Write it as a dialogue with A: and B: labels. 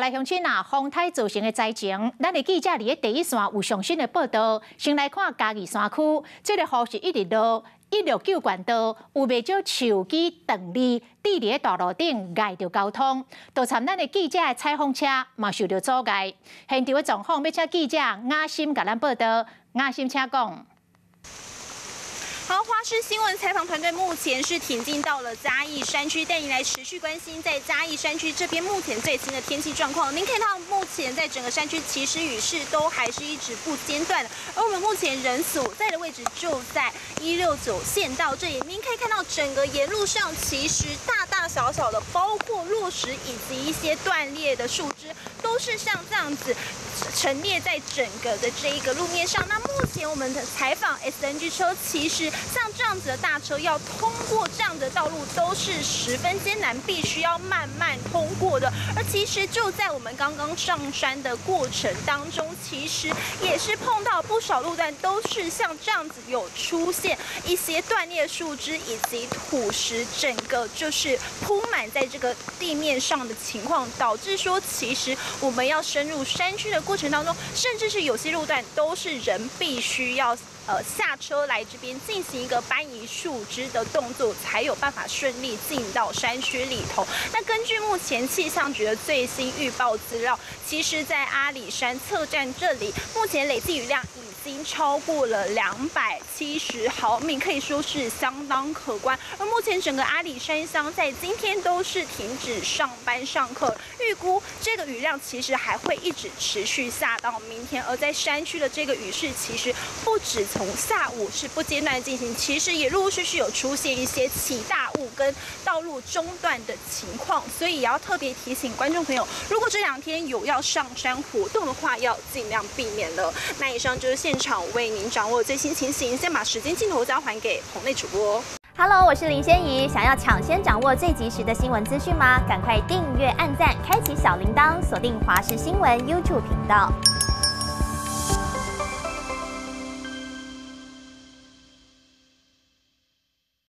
A: 台乡村风台造成的灾情，咱的记者伫第一线有上新的报道。先来看嘉义山区，这个雨是一直落，169管道有袂少树枝、断裂，伫伫道路顶碍着交通，都参咱的记者的采访车嘛受到阻碍。现场的状况，要请记者雅心甲咱报道。雅心，请讲。
B: 好，华视新闻采访团队目前是挺进到了嘉义山区，带您来持续关心在嘉义山区这边目前最新的天气状况。您看到目前在整个山区，其实雨势都还是一直不间断的，而我们目前人所在的位置就在169县道这里。您可以看到整个沿路上其实大大小小的，包括落石以及一些断裂的树枝，都是像这样子陈列在整个的这一个路面上。那目前我们的采访 SNG 车，其实 像这样子的大车要通过这样的道路都是十分艰难，必须要慢慢通过的。而其实就在我们刚刚上山的过程当中，其实也是碰到不少路段都是像这样子有出现一些断裂树枝以及土石，整个就是铺满在这个地面上的情况，导致说其实我们要深入山区的过程当中，甚至是有些路段都是人必须要 下车来这边进行一个搬移树枝的动作，才有办法顺利进到山区里头。那根据目前气象局的最新预报资料，其实在阿里山侧站这里，目前累计雨量已经超过了270毫米，可以说是相当可观。而目前整个阿里山乡在今天都是停止上班上课，预估这个雨量其实还会一直持续下到明天。而在山区的这个雨势，其实不止 从下午是不间断的进行，其实也陆陆续续有出现一些起大雾跟道路中断的情况，所以也要特别提醒观众朋友，如果这2天有要上山活动的话，要尽量避免了。那以上就是现场为您掌握最新情形，先把时间镜头交还给棚内主播。
C: Hello， 我是林仙怡。想要抢先掌握最及时的新闻资讯吗？赶快订阅、按赞、开启小铃铛，锁定华视新闻 YouTube 频道。